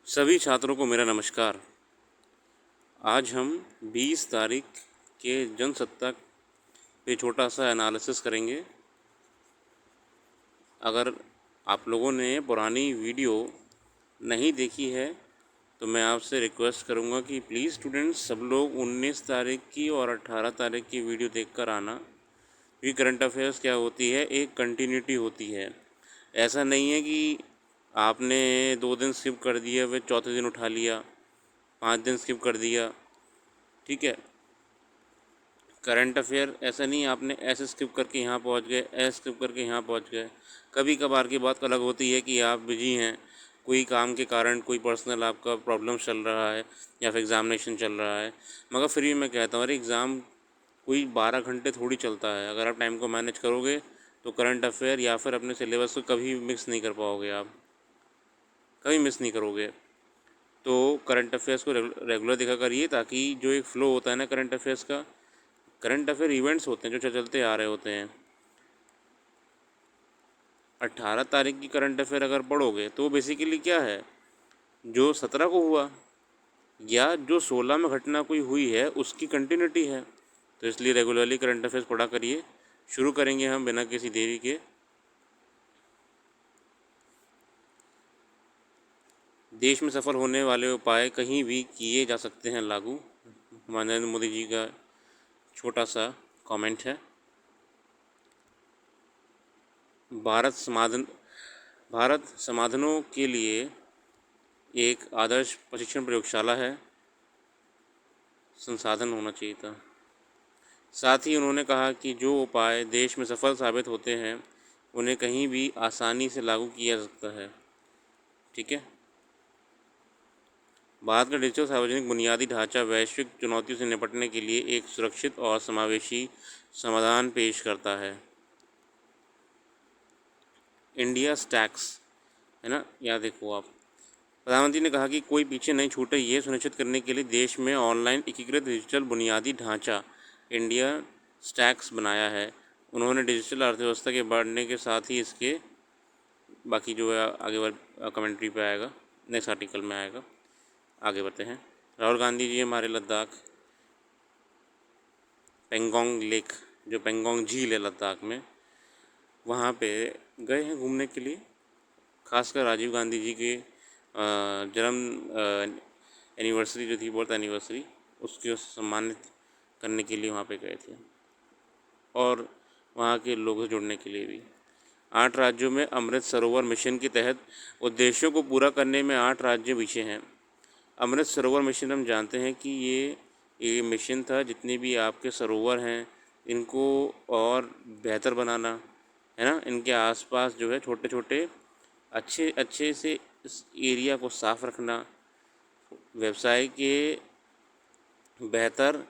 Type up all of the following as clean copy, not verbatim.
सभी छात्रों को मेरा नमस्कार। आज हम 20 तारीख के जनसत्ता पे छोटा सा एनालिसिस करेंगे। अगर आप लोगों ने पुरानी वीडियो नहीं देखी है तो मैं आपसे रिक्वेस्ट करूंगा कि प्लीज़ स्टूडेंट्स सब लोग 19 तारीख की और 18 तारीख की वीडियो देखकर आना। ये करंट अफेयर्स क्या होती है, एक कंटिन्यूटी होती है। ऐसा नहीं है कि आपने 2 दिन स्किप कर दिया वे चौथे दिन उठा लिया, 5 दिन स्किप कर दिया, ठीक है। करंट अफेयर ऐसा नहीं आपने ऐसे स्किप करके यहाँ पहुँच गए, ऐसे स्किप करके यहाँ पहुँच गए। कभी कभार की बात अलग होती है कि आप बिजी हैं, कोई काम के कारण कोई पर्सनल आपका प्रॉब्लम चल रहा है या फिर एग्ज़ामिनेशन चल रहा है। मगर फिर भी मैं कहता हूँ अरे एग्ज़ाम कोई 12 घंटे थोड़ी चलता है। अगर आप टाइम को मैनेज करोगे तो करंट अफेयर या फिर अपने सिलेबस को कभी मिक्स नहीं कर पाओगे, आप कभी मिस नहीं करोगे। तो करंट अफेयर्स को रेगुलर देखा करिए, ताकि जो एक फ़्लो होता है ना करंट अफेयर्स का, करंट अफेयर इवेंट्स होते हैं जो चलते आ रहे होते हैं। 18 तारीख की करंट अफेयर अगर पढ़ोगे तो बेसिकली क्या है, जो 17 को हुआ या जो 16 में घटना कोई हुई है उसकी कंटिन्यूटी है। तो इसलिए रेगुलरली करंट अफेयर्स पढ़ा करिए। शुरू करेंगे हम बिना किसी देरी के। देश में सफल होने वाले उपाय कहीं भी किए जा सकते हैं लागू, नरेंद्र मोदी जी का छोटा सा कमेंट है। भारत समाधान भारत समाधानों के लिए एक आदर्श प्रशिक्षण प्रयोगशाला है, संसाधन होना चाहिए था। साथ ही उन्होंने कहा कि जो उपाय देश में सफल साबित होते हैं उन्हें कहीं भी आसानी से लागू किया जा सकता है, ठीक है। भारत का डिजिटल सार्वजनिक बुनियादी ढांचा वैश्विक चुनौतियों से निपटने के लिए एक सुरक्षित और समावेशी समाधान पेश करता है। इंडिया स्टैक्स है ना, यहाँ देखो आप। प्रधानमंत्री ने कहा कि कोई पीछे नहीं छूटे, ये सुनिश्चित करने के लिए देश में ऑनलाइन एकीकृत डिजिटल बुनियादी ढांचा इंडिया स्टैक्स बनाया है। उन्होंने डिजिटल अर्थव्यवस्था के बढ़ने के साथ ही इसके बाकी जो है आगे बढ़ कमेंट्री पे आएगा, नेक्स्ट आर्टिकल में आएगा। आगे बढ़ते हैं। राहुल गांधी जी हमारे लद्दाख पेंगोंग लेक, जो पेंगोंग झील है लद्दाख में, वहाँ पे गए हैं घूमने के लिए। खासकर राजीव गांधी जी के जन्म एनिवर्सरी जो थी, बर्थ एनिवर्सरी, उसको सम्मानित करने के लिए वहाँ पे गए थे और वहाँ के लोगों से जुड़ने के लिए भी। 8 राज्यों में अमृत सरोवर मिशन के तहत उद्देश्यों को पूरा करने में 8 राज्य पीछे हैं। अमृत सरोवर मिशन हम जानते हैं कि ये मिशन था जितने भी आपके सरोवर हैं इनको और बेहतर बनाना, है ना। इनके आसपास जो है छोटे छोटे अच्छे अच्छे से इस एरिया को साफ़ रखना, व्यवसाय के बेहतर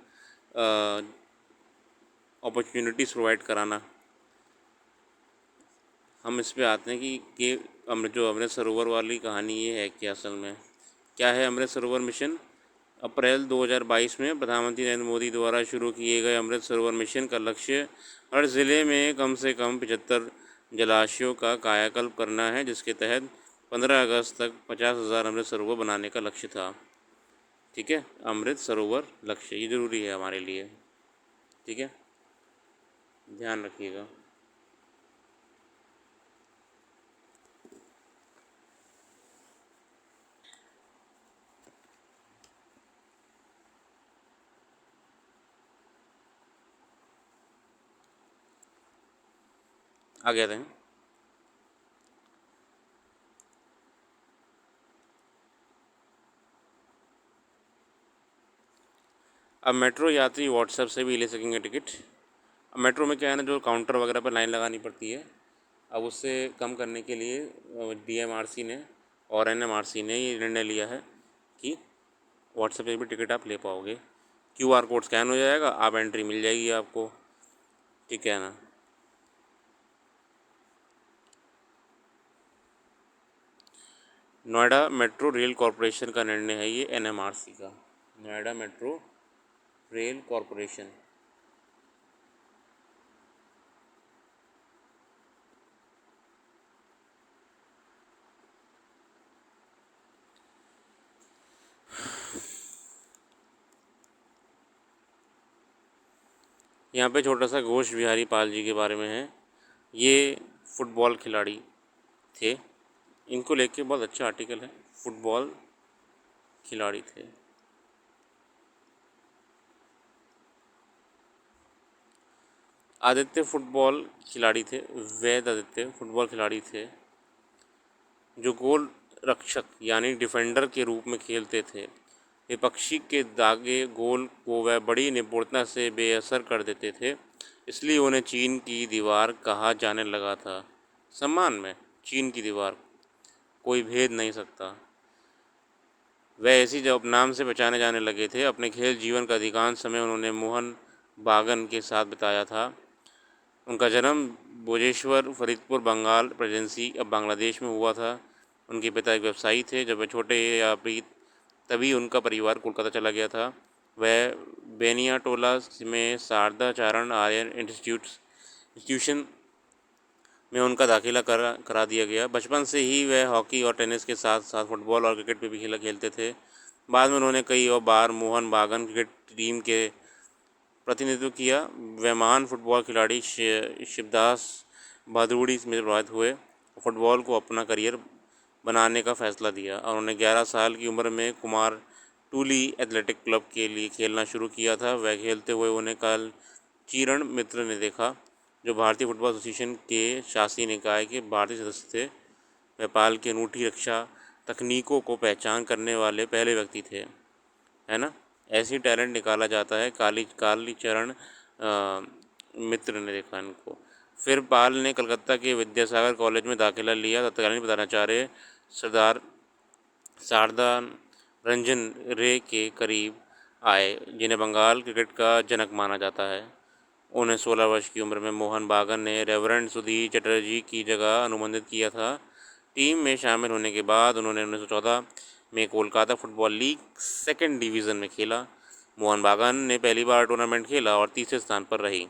अपॉर्चुनिटीज़ प्रोवाइड कराना। हम इस पे आते हैं कि जो अमृत सरोवर वाली कहानी ये है कि असल में क्या है। अमृत सरोवर मिशन अप्रैल 2022 में प्रधानमंत्री नरेंद्र मोदी द्वारा शुरू किए गए अमृत सरोवर मिशन का लक्ष्य हर ज़िले में कम से कम 75 जलाशयों का कायाकल्प करना है, जिसके तहत 15 अगस्त तक 50,000 अमृत सरोवर बनाने का लक्ष्य था, ठीक है। अमृत सरोवर लक्ष्य ये ज़रूरी है हमारे लिए, ठीक है, ध्यान रखिएगा। आगे आते हैं। अब मेट्रो यात्री व्हाट्सएप से भी ले सकेंगे टिकट। अब मेट्रो में क्या है ना, जो काउंटर वगैरह पर लाइन लगानी पड़ती है, अब उससे कम करने के लिए डीएमआरसी ने और एनएमआरसी ने ये निर्णय लिया है कि व्हाट्सएप पे भी टिकट आप ले पाओगे। क्यूआर कोड स्कैन हो जाएगा, आप एंट्री मिल जाएगी आपको, ठीक है ना। नोएडा मेट्रो रेल कॉरपोरेशन का निर्णय है ये, एनएमआरसी का, नोएडा मेट्रो रेल कॉरपोरेशन। यहाँ पे छोटा सा घोष बिहारी पाल जी के बारे में है। ये फुटबॉल खिलाड़ी थे। इनको लेके बहुत अच्छा आर्टिकल है, फुटबॉल खिलाड़ी थे। आदित्य फुटबॉल खिलाड़ी थे। वैद आदित्य फुटबॉल खिलाड़ी थे जो गोल रक्षक यानी डिफेंडर के रूप में खेलते थे। विपक्षी के दागे गोल को वह बड़ी निपुणता से बेअसर कर देते थे, इसलिए उन्हें चीन की दीवार कहा जाने लगा था। सम्मान में चीन की दीवार, कोई भेद नहीं सकता। वह ऐसी जब नाम से पहचाने जाने लगे थे। अपने खेल जीवन का अधिकांश समय उन्होंने मोहन बागन के साथ बिताया था। उनका जन्म भोजेश्वर फरीदपुर बंगाल प्रेसिडेंसी अब बांग्लादेश में हुआ था। उनके पिता एक व्यवसायी थे। जब वे छोटे या अभी तभी उनका परिवार कोलकाता चला गया था। वह बेनियाटोला में शारदा चारण आर्यन इंस्टीट्यूशन में उनका दाखिला करा दिया गया। बचपन से ही वह हॉकी और टेनिस के साथ साथ फुटबॉल और क्रिकेट में भी खेलते थे। बाद में उन्होंने कई और बार मोहन बागान क्रिकेट टीम के प्रतिनिधित्व किया। वह महान फुटबॉल खिलाड़ी शिवदास भादुड़ी में प्रभावित हुए, फुटबॉल को अपना करियर बनाने का फैसला दिया और उन्होंने 11 साल की उम्र में कुमार टूली एथलेटिक क्लब के लिए खेलना शुरू किया था। वह खेलते हुए उन्हें कल चीरण मित्र ने देखा, जो भारतीय फुटबॉल एसोसिएशन के शासी निकाय के भारतीय सदस्य थे। नेपाल की अनूठी रक्षा तकनीकों को पहचान करने वाले पहले व्यक्ति थे, है ना। ऐसी टैलेंट निकाला जाता है। कालीचरण मित्र ने देखा इनको। फिर पाल ने कलकत्ता के विद्यासागर कॉलेज में दाखिला लिया। तत्कालीन प्रधानाचार्य सरदार शारदा रंजन रे के करीब आए, जिन्हें बंगाल क्रिकेट का जनक माना जाता है। उन्हें 16 वर्ष की उम्र में मोहन बागन ने रेवरेंड सुधीर चटर्जी की जगह अनुबंधित किया था। टीम में शामिल होने के बाद उन्होंने 1914 में Kolkata football league second division में खेला। मोहन बागान ने पहली बार टूर्नामेंट खेला और तीसरे स्थान पर रही।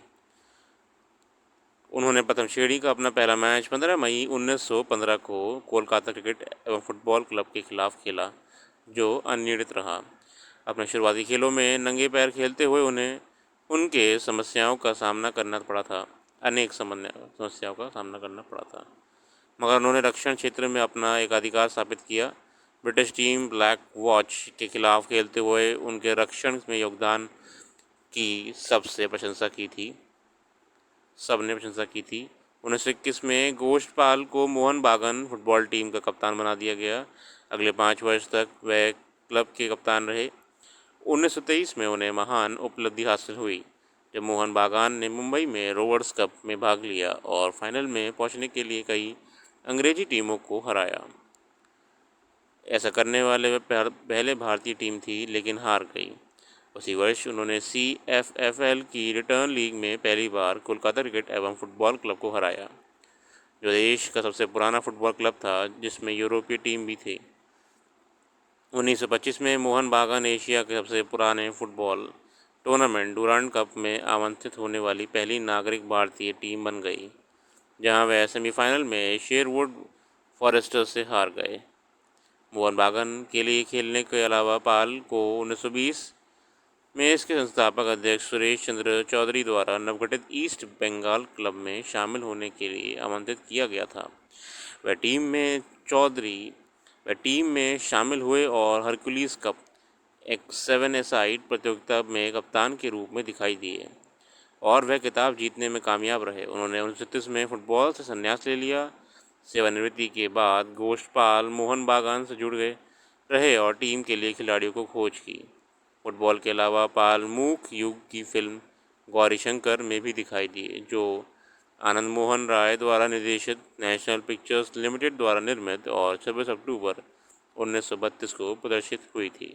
उन्होंने प्रथम श्रेणी का अपना पहला मैच 15 मई 1915 को कोलकाता क्रिकेट एवं फुटबॉल क्लब के खिलाफ खेला, जो अनिर्णीत रहा। अपने शुरुआती खेलों में नंगे पैर खेलते हुए उन्हें उनके समस्याओं का सामना करना पड़ा था अनेक समस्याओं का सामना करना पड़ा था, मगर उन्होंने रक्षण क्षेत्र में अपना एकाधिकार स्थापित किया। ब्रिटिश टीम ब्लैक वॉच के खिलाफ खेलते हुए उनके रक्षण में योगदान की सबने प्रशंसा की थी। 1921 में गोष्ठपाल को मोहन बागान फुटबॉल टीम का कप्तान बना दिया गया। अगले 5 वर्ष तक वह क्लब के कप्तान रहे। 1923 में उन्हें महान उपलब्धि हासिल हुई जब मोहन बागान ने मुंबई में रोवर्स कप में भाग लिया और फाइनल में पहुंचने के लिए कई अंग्रेजी टीमों को हराया। ऐसा करने वाले वे पहले भारतीय टीम थी, लेकिन हार गई। उसी वर्ष उन्होंने CFFL की रिटर्न लीग में पहली बार कोलकाता क्रिकेट एवं फुटबॉल क्लब को हराया, जो देश का सबसे पुराना फुटबॉल क्लब था, जिसमें यूरोपीय टीम भी थी। 1925 में मोहन बागान एशिया के सबसे पुराने फुटबॉल टूर्नामेंट डुरांड कप में आमंत्रित होने वाली पहली नागरिक भारतीय टीम बन गई, जहां वह सेमीफाइनल में शेरवुड फॉरेस्टर्स से हार गए। मोहन बागान के लिए खेलने के अलावा पाल को 1920 में इसके संस्थापक अध्यक्ष सुरेश चंद्र चौधरी द्वारा नवगठित ईस्ट बंगाल क्लब में शामिल होने के लिए आमंत्रित किया गया था। वह टीम में शामिल हुए और हरकुलिस कप, एक 7 ए साइड प्रतियोगिता में कप्तान के रूप में दिखाई दिए और वह खिताब जीतने में कामयाब रहे। उन्होंने 1936 में फुटबॉल से संन्यास ले लिया। सेवानिवृत्ति के बाद गोष्ठपाल मोहन बागान से जुड़ गए रहे और टीम के लिए खिलाड़ियों को खोज की। फुटबॉल के अलावा पाल मूक युग की फिल्म गौरीशंकर में भी दिखाई दिए, जो आनंद मोहन राय द्वारा निर्देशित नेशनल पिक्चर्स लिमिटेड द्वारा निर्मित और 26 अक्टूबर 1932 को प्रदर्शित हुई थी।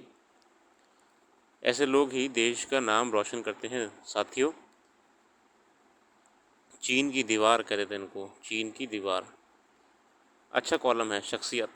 ऐसे लोग ही देश का नाम रोशन करते हैं साथियों। चीन की दीवार कहते थे इनको, चीन की दीवार। अच्छा कॉलम है, शख्सियत।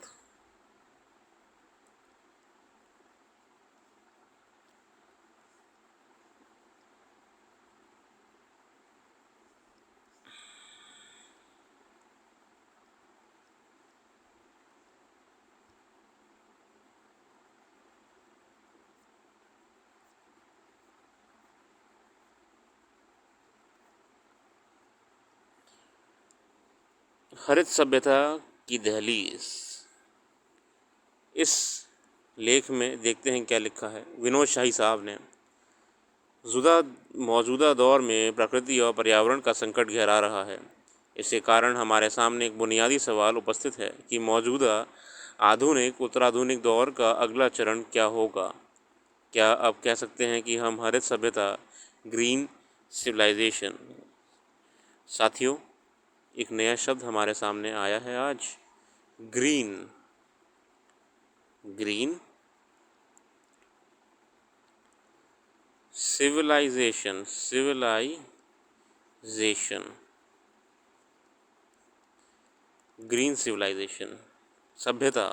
हरित सभ्यता की दहलीज। इस लेख में देखते हैं क्या लिखा है विनोद शाही साहब ने। मौजूदा दौर में प्रकृति और पर्यावरण का संकट गहरा रहा है। इसके कारण हमारे सामने एक बुनियादी सवाल उपस्थित है कि मौजूदा आधुनिक उत्तराधुनिक दौर का अगला चरण क्या होगा। क्या अब कह सकते हैं कि हम हरित सभ्यता, ग्रीन सिविलाइजेशन। साथियों, एक नया शब्द हमारे सामने आया है आज, green. Green civilization. Green civilization, सभ्यता।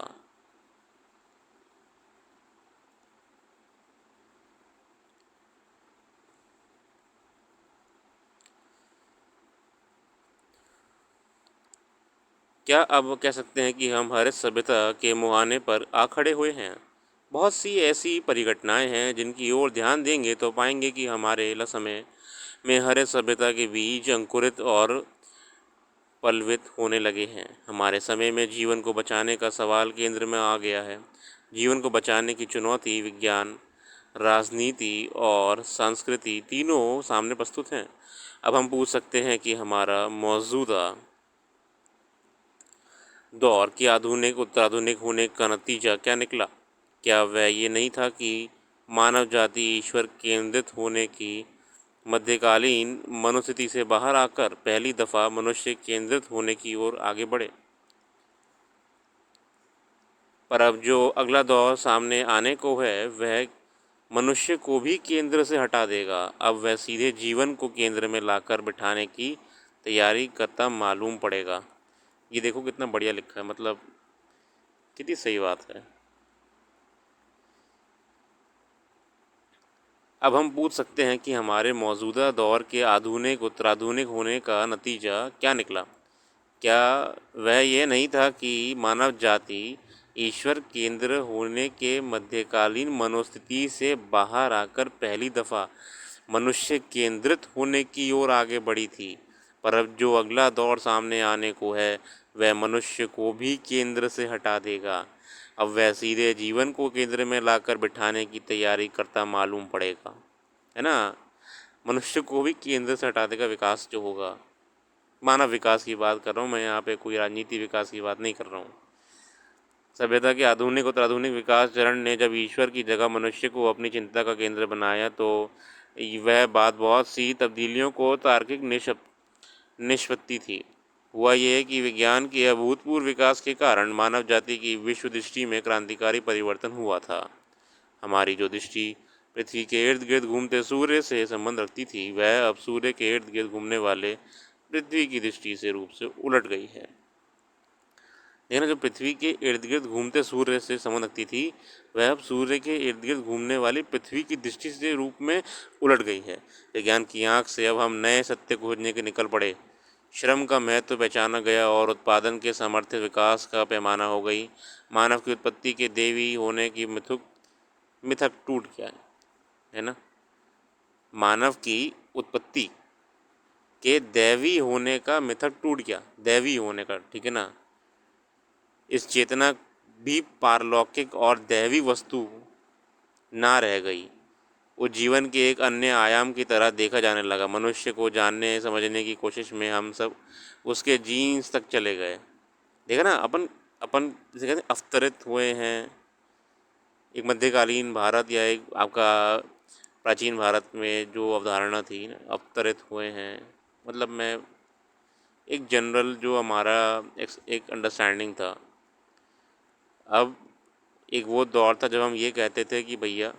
क्या अब कह सकते हैं कि हम हरित सभ्यता के मुहाने पर आ खड़े हुए हैं। बहुत सी ऐसी परिघटनाएं हैं जिनकी ओर ध्यान देंगे तो पाएंगे कि हमारे समय में हरित सभ्यता के बीज अंकुरित और पल्वित होने लगे हैं। हमारे समय में जीवन को बचाने का सवाल केंद्र में आ गया है। जीवन को बचाने की चुनौती विज्ञान, राजनीति और संस्कृति तीनों सामने प्रस्तुत हैं। अब हम पूछ सकते हैं कि हमारा मौजूदा दौर के आधुनिक उत्तराधुनिक होने का नतीजा क्या निकला। क्या वह ये नहीं था कि मानव जाति ईश्वर केंद्रित होने की मध्यकालीन मनोस्थिति से बाहर आकर पहली दफ़ा मनुष्य केंद्रित होने की ओर आगे बढ़े। पर अब जो अगला दौर सामने आने को है वह मनुष्य को भी केंद्र से हटा देगा। अब वह सीधे जीवन को केंद्र में लाकर बिठाने की तैयारी करता मालूम पड़ेगा। ये देखो कितना बढ़िया लिखा है, मतलब कितनी सही बात है। अब हम पूछ सकते हैं कि हमारे मौजूदा दौर के आधुनिक उत्तराधुनिक होने का नतीजा क्या निकला। क्या वह ये नहीं था कि मानव जाति ईश्वर केंद्र होने के मध्यकालीन मनोस्थिति से बाहर आकर पहली दफ़ा मनुष्य केंद्रित होने की ओर आगे बढ़ी थी। पर अब जो अगला दौर सामने आने को है वह मनुष्य को भी केंद्र से हटा देगा। अब वह सीधे जीवन को केंद्र में लाकर बिठाने की तैयारी करता मालूम पड़ेगा, है ना। मनुष्य को भी केंद्र से हटा देगा विकास जो होगा। मानव विकास की बात कर रहा हूँ मैं, यहाँ पे कोई राजनीति विकास की बात नहीं कर रहा हूँ। सभ्यता के आधुनिक और आधुनिक विकास चरण ने जब ईश्वर की जगह मनुष्य को अपनी चिंता का केंद्र बनाया तो वह बात बहुत सी तब्दीलियों को तार्किक निष्पत्ति थी। हुआ यह कि विज्ञान के अभूतपूर्व विकास के कारण मानव जाति की विश्व दृष्टि में क्रांतिकारी परिवर्तन हुआ था। हमारी जो दृष्टि पृथ्वी के इर्द गिर्द घूमते सूर्य से संबंध रखती थी वह अब सूर्य के इर्द गिर्द घूमने वाले पृथ्वी की दृष्टि से रूप से उलट गई है। देखना, जो पृथ्वी के इर्द गिर्द घूमते सूर्य से संबंध रखती थी वह अब सूर्य के इर्द गिर्द घूमने वाली पृथ्वी की दृष्टि से रूप में उलट गई है। विज्ञान की आंख से अब हम नए सत्य खोजने के निकल पड़े। श्रम का महत्व पहचाना गया और उत्पादन के सामर्थ्य विकास का पैमाना हो गई। मानव की उत्पत्ति के देवी होने की मिथक टूट गया है ना। मानव की उत्पत्ति के दैवी होने का मिथक टूट गया, दैवी होने का, ठीक है ना। इस चेतना भी पारलौकिक और दैवी वस्तु ना रह गई। वो जीवन के एक अन्य आयाम की तरह देखा जाने लगा। मनुष्य को जानने समझने की कोशिश में हम सब उसके जीन्स तक चले गए। देखा ना, अपन अपन जैसे कहते हैं अवतरित हुए हैं। एक मध्यकालीन भारत या एक आपका प्राचीन भारत में जो अवधारणा थी ना, अवतरित हुए हैं, मतलब मैं एक जनरल जो हमारा एक अंडरस्टैंडिंग था। अब एक वो दौर था जब हम ये कहते थे कि भैया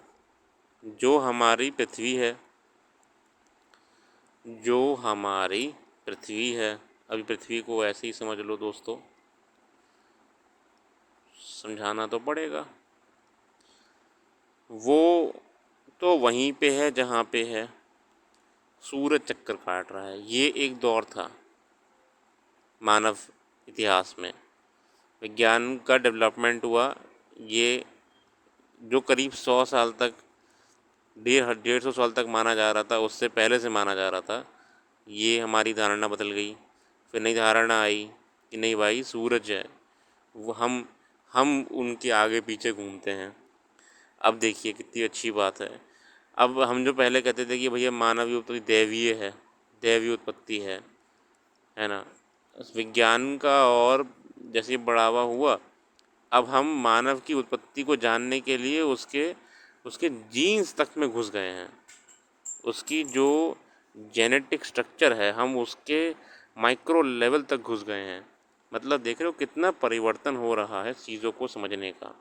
जो हमारी पृथ्वी है, जो हमारी पृथ्वी है, अभी पृथ्वी को ऐसे ही समझ लो दोस्तों, समझाना तो पड़ेगा। वो तो वहीं पे है जहाँ पे है, सूरज चक्कर काट रहा है। ये एक दौर था मानव इतिहास में। विज्ञान का डेवलपमेंट हुआ, ये जो करीब 100 साल तक, 150 साल तक माना जा रहा था, उससे पहले से माना जा रहा था, ये हमारी धारणा बदल गई। फिर नई धारणा आई, कि नहीं भाई सूरज है, वो हम उनके आगे पीछे घूमते हैं। अब देखिए कितनी अच्छी बात है। अब हम जो पहले कहते थे कि भैया मानवीय उत्पत्ति दैवीय है, दैवीय उत्पत्ति है ना, विज्ञान का और जैसे बढ़ावा हुआ, अब हम मानव की उत्पत्ति को जानने के लिए उसके उसके जीन्स तक में घुस गए हैं। उसकी जो जेनेटिक स्ट्रक्चर है हम उसके माइक्रो लेवल तक घुस गए हैं। मतलब देख रहे हो कितना परिवर्तन हो रहा है चीज़ों को समझने का।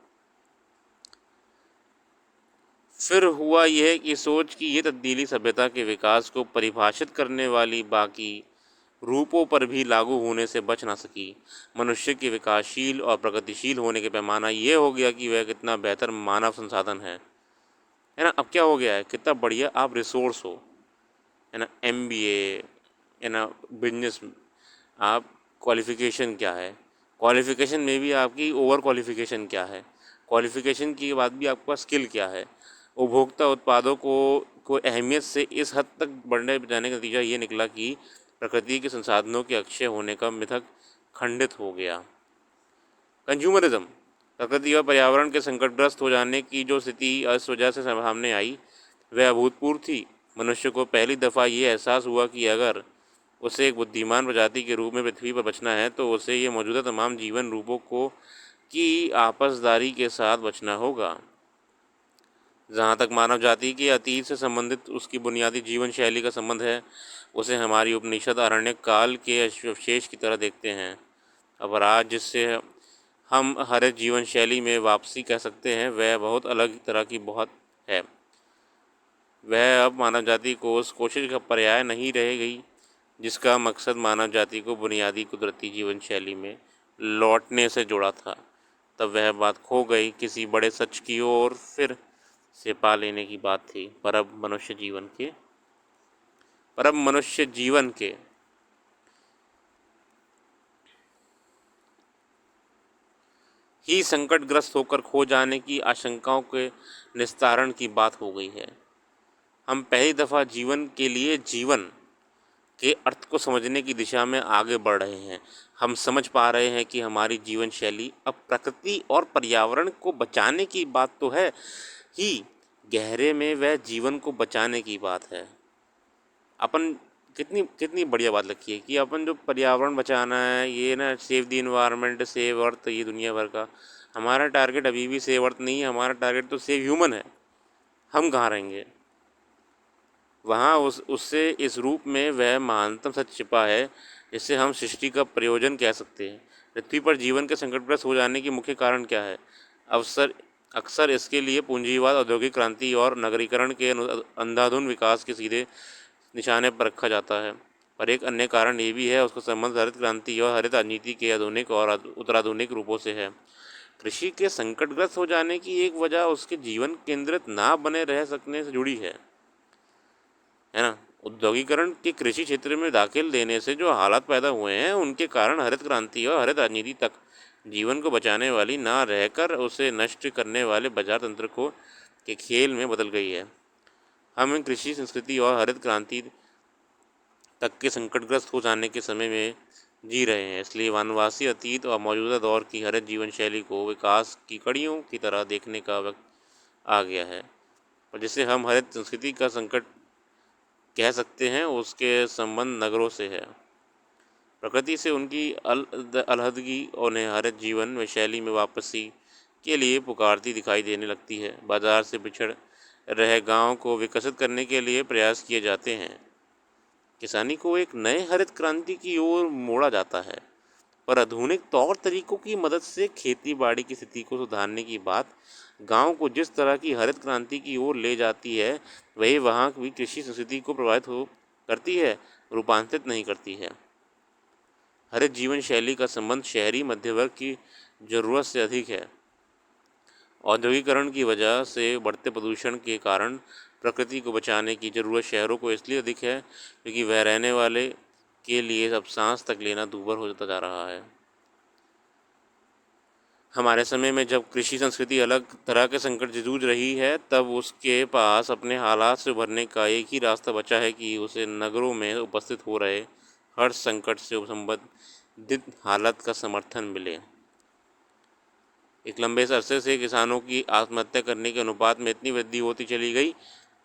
फिर हुआ यह कि सोच की ये तब्दीली सभ्यता के विकास को परिभाषित करने वाली बाकी रूपों पर भी लागू होने से बच ना सकी। मनुष्य के विकासशील और प्रगतिशील होने के पैमाना ये हो गया कि वह कितना बेहतर मानव संसाधन है ना। अब क्या हो गया है, कितना बढ़िया आप रिसोर्स हो, है ना, एमबीए, है ना, बिजनेस, आप क्वालिफ़िकेशन क्या है, क्वालिफ़िकेशन में भी आपकी ओवर क्वालिफ़िकेशन क्या है, क्वालिफ़िकेशन के बाद भी आपके पास स्किल क्या है। उपभोक्ता उत्पादों को अहमियत से इस हद तक बढ़ने जाने का नतीजा ये निकला कि प्रकृति के संसाधनों के अक्षय होने का मिथक खंडित हो गया। कंज्यूमरिज्म, प्रकृति और पर्यावरण के संकटग्रस्त हो जाने की जो स्थिति इस वजह से सामने आई वह अभूतपूर्व थी। मनुष्य को पहली दफ़ा ये एहसास हुआ कि अगर उसे एक बुद्धिमान प्रजाति के रूप में पृथ्वी पर बचना है तो उसे ये मौजूदा तमाम जीवन रूपों को की आपसदारी के साथ बचना होगा। जहाँ तक मानव जाति के अतीत से संबंधित उसकी बुनियादी जीवन शैली का संबंध है, उसे हमारी उपनिषद आरण्यक काल के अवशेष की तरह देखते हैं। अपराध जिससे हम हरित जीवन शैली में वापसी कह सकते हैं वह बहुत अलग तरह की बहुत है। वह अब मानव जाति को उस कोशिश का पर्याय नहीं रह गई जिसका मकसद मानव जाति को बुनियादी कुदरती जीवन शैली में लौटने से जुड़ा था। तब वह बात खो गई किसी बड़े सच की ओर फिर से पा लेने की बात थी। पर अब मनुष्य जीवन के ही संकटग्रस्त होकर खो जाने की आशंकाओं के निस्तारण की बात हो गई है। हम पहली दफ़ा जीवन के लिए जीवन के अर्थ को समझने की दिशा में आगे बढ़ रहे हैं। हम समझ पा रहे हैं कि हमारी जीवन शैली अब प्रकृति और पर्यावरण को बचाने की बात तो है ही, गहरे में वह जीवन को बचाने की बात है। अपन कितनी कितनी बढ़िया बात लिखी है कि अपन जो पर्यावरण बचाना है, ये ना save the environment, save earth, ये दुनिया भर का हमारा टारगेट अभी भी सेव अर्थ नहीं है। हमारा टारगेट तो सेव ह्यूमन है। हम कहाँ रहेंगे वहाँ, उससे इस रूप में वह महानतम सच छिपा है जिससे हम सृष्टि का प्रयोजन कह सकते हैं। पृथ्वी पर जीवन के संकटग्रस्त हो जाने के मुख्य कारण क्या है? अवसर अक्सर इसके लिए पूंजीवाद, औद्योगिक क्रांति और नगरीकरण के अंधाधुंध विकास के सीधे निशाने पर रखा जाता है। पर एक अन्य कारण ये भी है, उसका संबंध हरित क्रांति और हरित राजनीति के आधुनिक और उत्तराधुनिक रूपों से है। कृषि के संकटग्रस्त हो जाने की एक वजह उसके जीवन केंद्रित ना बने रह सकने से जुड़ी है ना। औद्योगिकरण के कृषि क्षेत्र में दाखिल देने से जो हालात पैदा हुए हैं उनके कारण हरित क्रांति और हरित राजनीति तक जीवन को बचाने वाली ना रहकर उसे नष्ट करने वाले बाजार तंत्र को के खेल में बदल गई है। हम इन कृषि संस्कृति और हरित क्रांति तक के संकटग्रस्त हो जाने के समय में जी रहे हैं। इसलिए वनवासी अतीत और मौजूदा दौर की हरित जीवन शैली को विकास की कड़ियों की तरह देखने का वक्त आ गया है। और जिसे हम हरित संस्कृति का संकट कह सकते हैं उसके संबंध नगरों से है। प्रकृति से उनकी अलहदगी उन्हें हरित जीवन व शैली में वापसी के लिए पुकारती दिखाई देने लगती है। बाजार से बिछड़ रहे गांव को विकसित करने के लिए प्रयास किए जाते हैं। किसानी को एक नए हरित क्रांति की ओर मोड़ा जाता है, पर आधुनिक तौर तरीकों की मदद से खेती बाड़ी की स्थिति को सुधारने की बात गांव को जिस तरह की हरित क्रांति की ओर ले जाती है वही वहाँ की कृषि संस्कृति को प्रभावित हो करती है, रूपांतरित नहीं करती है। हरित जीवन शैली का संबंध शहरी मध्य वर्ग की ज़रूरत से अधिक है। औद्योगिकरण की वजह से बढ़ते प्रदूषण के कारण प्रकृति को बचाने की ज़रूरत शहरों को इसलिए अधिक है क्योंकि वह रहने वाले के लिए अब सांस तक लेना दूभर होता जा रहा है। हमारे समय में जब कृषि संस्कृति अलग तरह के संकट से जूझ रही है तब उसके पास अपने हालात से उभरने का एक ही रास्ता बचा है कि उसे नगरों में उपस्थित हो रहे हर संकट से संबद्ध हालत का समर्थन मिले। एक लंबे अरसे से किसानों की आत्महत्या करने के अनुपात में इतनी वृद्धि होती चली गई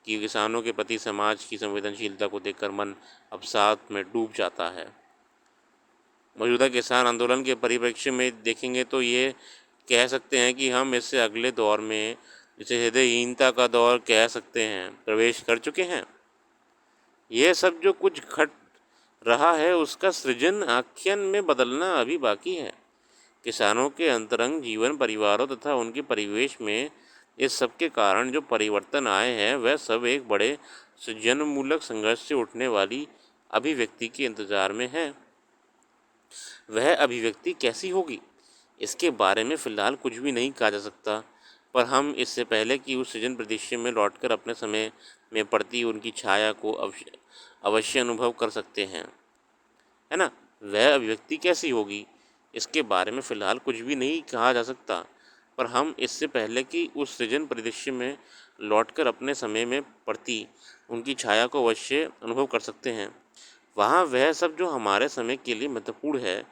कि किसानों के प्रति समाज की संवेदनशीलता को देखकर मन अवसाद में डूब जाता है। मौजूदा किसान आंदोलन के परिप्रेक्ष्य में देखेंगे तो ये कह सकते हैं कि हम इससे अगले दौर में, जिसे हृदयहीनता का दौर कह सकते हैं, प्रवेश कर चुके हैं। यह सब जो कुछ घट रहा है उसका सृजन आख्यान में बदलना अभी बाकी है। किसानों के अंतरंग जीवन, परिवारों तथा उनके परिवेश में इस सब के कारण जो परिवर्तन आए हैं वह सब एक बड़े सृजनमूलक संघर्ष से उठने वाली अभिव्यक्ति के इंतजार में है। वह अभिव्यक्ति कैसी होगी, इसके बारे में फ़िलहाल कुछ भी नहीं कहा जा सकता, पर हम इससे पहले कि उस सृजन परिदृश्य में लौटकर अपने समय में पड़ती उनकी छाया को अवश्य अनुभव कर सकते हैं, है ना। वह अभिव्यक्ति कैसी होगी, इसके बारे में फ़िलहाल कुछ भी नहीं कहा जा सकता, पर हम इससे पहले कि उस सृजन परिदृश्य में लौटकर अपने समय में पड़ती उनकी छाया को अवश्य अनुभव कर सकते हैं। वहाँ वह सब जो हमारे समय के लिए महत्वपूर्ण है,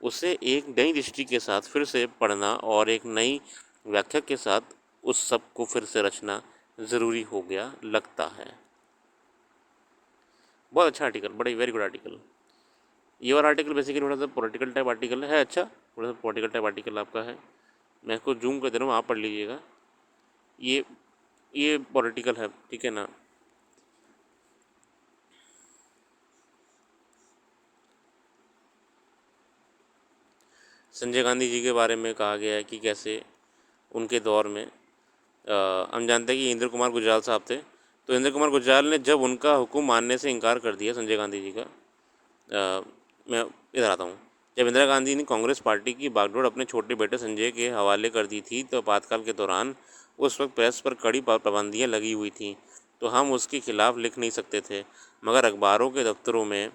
उसे एक नई दृष्टि के साथ फिर से पढ़ना और एक नई व्याख्या के साथ उस सब को फिर से रचना ज़रूरी हो गया लगता है। बहुत अच्छा आर्टिकल, बड़ा वेरी गुड आर्टिकल। ये वाला आर्टिकल बेसिकली थोड़ा सा पॉलिटिकल टाइप आर्टिकल है। अच्छा, थोड़ा सा पॉलिटिकल टाइप आर्टिकल आपका है, मैं इसको जूम कर दे रहा हूँ, आप पढ़ लीजिएगा। ये पॉलिटिकल है, ठीक है ना। संजय गांधी जी के बारे में कहा गया है कि कैसे उनके दौर में हम जानते हैं कि इंद्र कुमार गुजराल साहब थे। तो इंद्र कुमार गुजराल ने जब उनका हुक्म मानने से इनकार कर दिया संजय गांधी जी का, मैं इधर आता हूँ। जब इंदिरा गांधी ने कांग्रेस पार्टी की बागडोर अपने छोटे बेटे संजय के हवाले कर दी थी, तो आपातकाल के दौरान उस वक्त प्रेस पर कड़ी पाबंदियाँ लगी हुई थी, तो हम उसके खिलाफ़ लिख नहीं सकते थे, मगर अखबारों के दफ्तरों में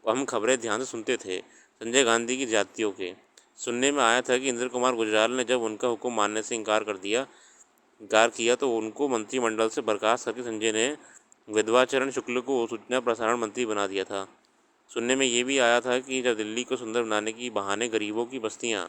हम खबरें ध्यान से सुनते थे। संजय गांधी की जातियों के सुनने में आया था कि इंद्र कुमार गुजराल ने जब उनका हुक्म मानने से इनकार किया तो उनको मंत्रिमंडल से बर्खास्त करके संजय ने विधवाचरण शुक्ल को सूचना प्रसारण मंत्री बना दिया था। सुनने में ये भी आया था कि जब दिल्ली को सुंदर बनाने की बहाने गरीबों की बस्तियां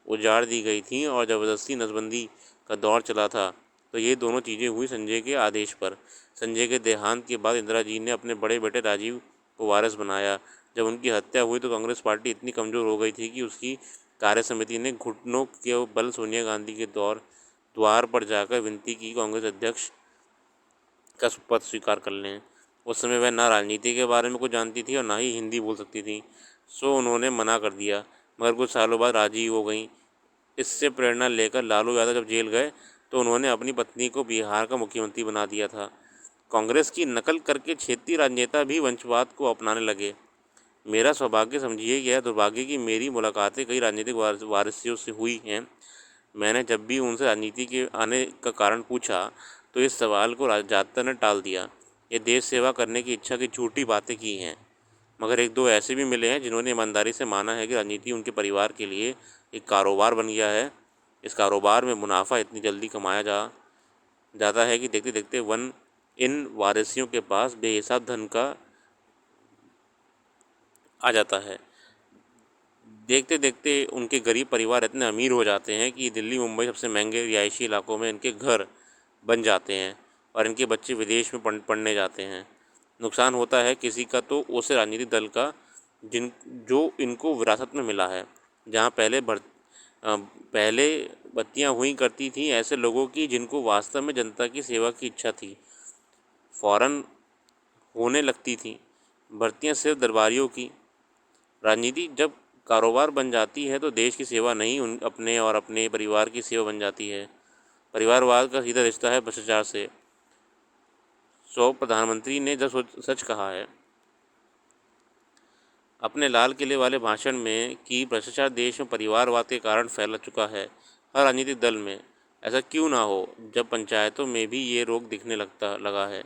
उजाड़ दी गई थीं और ज़बरदस्ती नसबंदी का दौर चला था, तो ये दोनों चीज़ें हुई संजय के आदेश पर। संजय के देहांत के बाद इंदिरा जी ने अपने बड़े बेटे राजीव को वारिस बनाया। जब उनकी हत्या हुई तो कांग्रेस पार्टी इतनी कमज़ोर हो गई थी कि उसकी कार्य समिति ने घुटनों के बल सोनिया गांधी के द्वार पर जाकर विनती की कांग्रेस अध्यक्ष का पद स्वीकार कर लें। उस समय वह ना राजनीति के बारे में कुछ जानती थी और ना ही हिंदी बोल सकती थी, सो उन्होंने मना कर दिया। मगर कुछ सालों बाद राजी हो गई। इससे प्रेरणा लेकर लालू यादव जब जेल गए तो उन्होंने अपनी पत्नी को बिहार का मुख्यमंत्री बना दिया था। कांग्रेस की नकल करके क्षेत्रीय राजनेता भी वंशवाद को अपनाने लगे। मेरा सौभाग्य समझिए या दुर्भाग्य कि मेरी मुलाकातें कई राजनीतिक वारिसों से हुई हैं। मैंने जब भी उनसे राजनीति के आने का कारण पूछा तो इस सवाल को ज़्यादातर ने टाल दिया। ये देश सेवा करने की इच्छा की झूठी बातें की हैं, मगर एक दो ऐसे भी मिले हैं जिन्होंने ईमानदारी से माना है कि राजनीति उनके परिवार के लिए एक कारोबार बन गया है। इस कारोबार में मुनाफा इतनी जल्दी कमाया जाता है कि देखते देखते इन वारिसियों के पास बेहिसाब धन का आ जाता है। देखते देखते उनके गरीब परिवार इतने अमीर हो जाते हैं कि दिल्ली मुंबई सबसे महंगे रिहायशी इलाकों में इनके घर बन जाते हैं और इनके बच्चे विदेश में पढ़ने जाते हैं। नुकसान होता है किसी का तो उस राजनीतिक दल का जो इनको विरासत में मिला है। जहाँ पहले बत्तियाँ हुई करती थीं ऐसे लोगों की जिनको वास्तव में जनता की सेवा की इच्छा थी, फ़ौरन होने लगती थी। भर्तियाँ सिर्फ दरबारियों की। राजनीति जब कारोबार बन जाती है तो देश की सेवा नहीं, अपने और अपने परिवार की सेवा बन जाती है। परिवारवाद का सीधा रिश्ता है भ्रष्टाचार से। प्रधानमंत्री ने जब सच कहा है अपने लाल किले वाले भाषण में कि भ्रष्टाचार देश में परिवारवाद के कारण फैला चुका है। हर राजनीतिक दल में ऐसा क्यों ना हो, जब पंचायतों में भी ये रोग दिखने लगा है।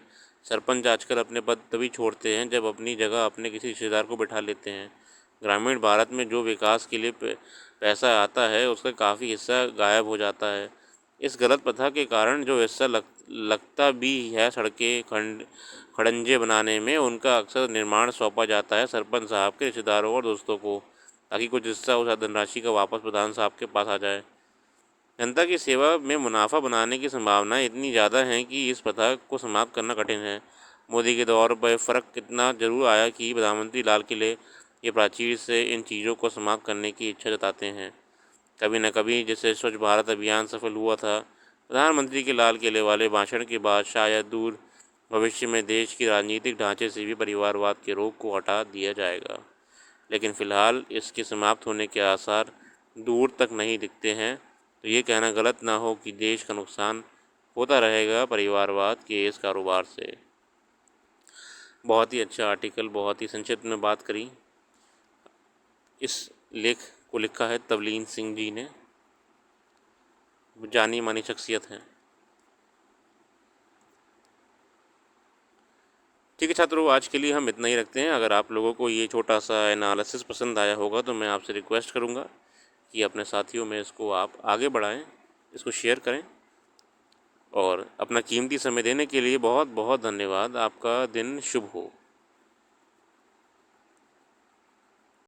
सरपंच आजकल अपने पद तभी छोड़ते हैं जब अपनी जगह अपने किसी रिश्तेदार को बैठा लेते हैं। ग्रामीण भारत में जो विकास के लिए पैसा आता है उसका काफ़ी हिस्सा गायब हो जाता है। इस गलत प्रथा के कारण जो हिस्सा लगता भी है सड़कें खड़ंजे बनाने में, उनका अक्सर निर्माण सौंपा जाता है सरपंच साहब के रिश्तेदारों और दोस्तों को, ताकि कुछ हिस्सा उस धनराशि का वापस प्रधान साहब के पास आ जाए। जनता की सेवा में मुनाफा बनाने की संभावनाएं इतनी ज़्यादा हैं कि इस प्रथा को समाप्त करना कठिन है। मोदी के दौर पर फ़र्क इतना ज़रूर आया कि प्रधानमंत्री लाल किले ये प्राचीर से इन चीज़ों को समाप्त करने की इच्छा जताते हैं। कभी न कभी जैसे स्वच्छ भारत अभियान सफल हुआ था, प्रधानमंत्री के लाल किले वाले भाषण के बाद शायद दूर भविष्य में देश की राजनीतिक ढांचे से भी परिवारवाद के रोग को हटा दिया जाएगा। लेकिन फ़िलहाल इसके समाप्त होने के आसार दूर तक नहीं दिखते हैं। तो ये कहना गलत ना हो कि देश का नुकसान होता रहेगा परिवारवाद के इस कारोबार से। बहुत ही अच्छा आर्टिकल, बहुत ही संक्षिप्त में बात करी। इस लेख को लिखा है तवलीन सिंह जी ने, जानी मानी शख्सियत हैं। ठीक है छात्रों, आज के लिए हम इतना ही रखते हैं। अगर आप लोगों को ये छोटा सा एनालिसिस पसंद आया होगा तो मैं आपसे रिक्वेस्ट करूँगा कि अपने साथियों में इसको आप आगे बढ़ाएं, इसको शेयर करें। और अपना कीमती समय देने के लिए बहुत बहुत धन्यवाद। आपका दिन शुभ हो।